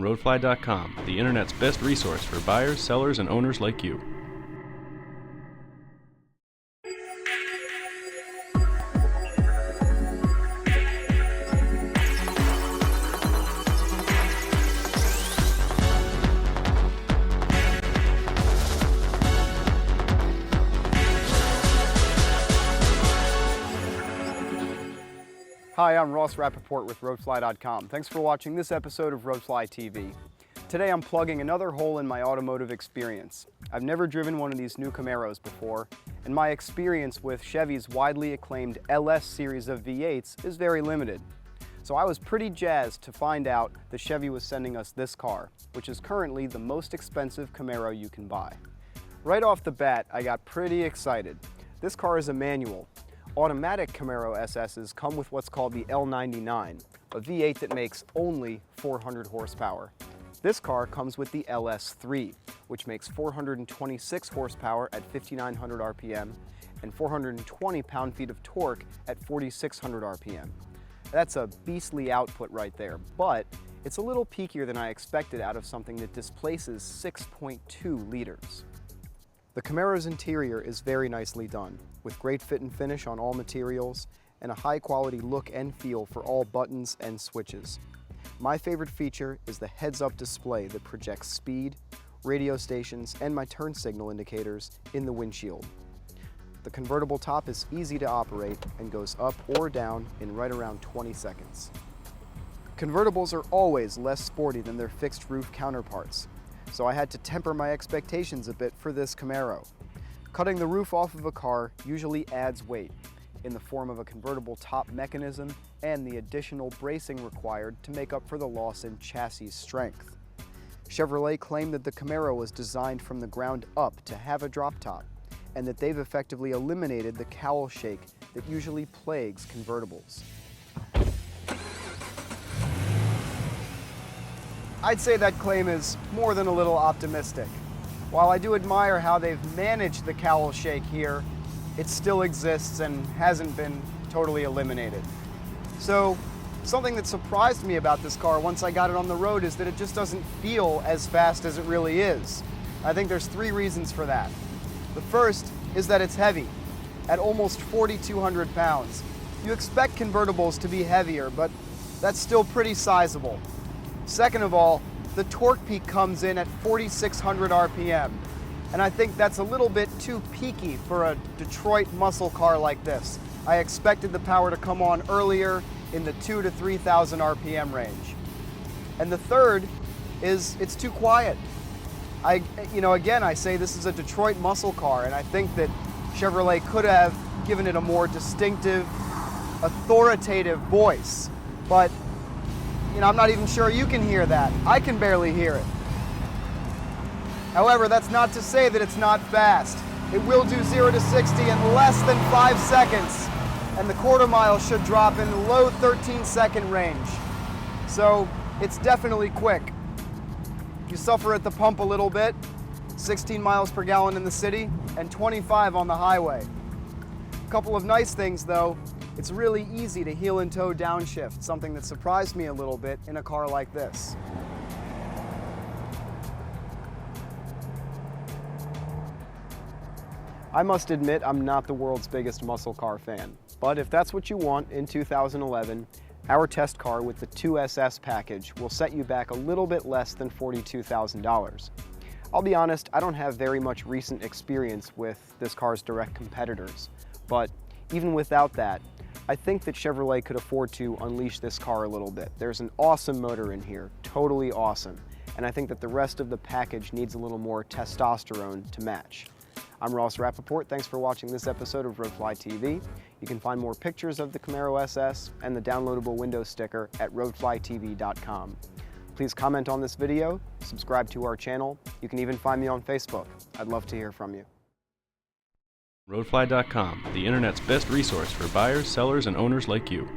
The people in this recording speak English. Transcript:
Roadfly.com, the internet's best resource for buyers, sellers, and owners like you. Hi, I'm Ross Rappaport with Roadfly.com. Thanks for watching this episode of Roadfly TV. Today I'm plugging another hole in my automotive experience. I've never driven one of these new Camaros before, and my experience with Chevy's widely acclaimed LS series of V8s is very limited. So I was pretty jazzed to find out that Chevy was sending us this car, which is currently the most expensive Camaro you can buy. Right off the bat, I got pretty excited. This car is a manual. Automatic Camaro SS's come with what's called the L99, a V8 that makes only 400 horsepower. This car comes with the LS3, which makes 426 horsepower at 5,900 RPM and 420 pound-feet of torque at 4,600 RPM. That's a beastly output right there, but it's a little peakier than I expected out of something that displaces 6.2 liters. The Camaro's interior is very nicely done, with great fit and finish on all materials and a high quality look and feel for all buttons and switches. My favorite feature is the heads-up display that projects speed, radio stations, and my turn signal indicators in the windshield. The convertible top is easy to operate and goes up or down in right around 20 seconds. Convertibles are always less sporty than their fixed roof counterparts, so I had to temper my expectations a bit for this Camaro. Cutting the roof off of a car usually adds weight in the form of a convertible top mechanism and the additional bracing required to make up for the loss in chassis strength. Chevrolet claimed that the Camaro was designed from the ground up to have a drop top, and that they've effectively eliminated the cowl shake that usually plagues convertibles. I'd say that claim is more than a little optimistic. While I do admire how they've managed the cowl shake here, it still exists and hasn't been totally eliminated. So, something that surprised me about this car once I got it on the road is that it just doesn't feel as fast as it really is. I think there's three reasons for that. The first is that it's heavy, at almost 4,200 pounds. You expect convertibles to be heavier, but that's still pretty sizable. Second of all, the torque peak comes in at 4,600 RPM, and I think that's a little bit too peaky for a Detroit muscle car like this. I expected the power to come on earlier in the 2,000 to 3,000 RPM range. And the third is it's too quiet. Again, I say this is a Detroit muscle car, and I think that Chevrolet could have given it a more distinctive, authoritative voice, but I'm not even sure you can hear that. I can barely hear it. However, that's not to say that it's not fast. It will do 0 to 60 in less than 5 seconds, and the quarter mile should drop in the low 13-second range. So it's definitely quick. You suffer at the pump a little bit, 16 miles per gallon in the city, and 25 on the highway. A couple of nice things though. It's really easy to heel and toe downshift, something that surprised me a little bit in a car like this. I must admit I'm not the world's biggest muscle car fan, but if that's what you want in 2011, our test car with the 2SS package will set you back a little bit less than $42,000. I'll be honest, I don't have very much recent experience with this car's direct competitors, but even without that, I think that Chevrolet could afford to unleash this car a little bit. There's an awesome motor in here, totally awesome, and I think that the rest of the package needs a little more testosterone to match. I'm Ross Rappaport. Thanks for watching this episode of Roadfly TV. You can find more pictures of the Camaro SS and the downloadable window sticker at roadflytv.com. Please comment on this video, subscribe to our channel. You can even find me on Facebook. I'd love to hear from you. Roadfly.com, the internet's best resource for buyers, sellers, and owners like you.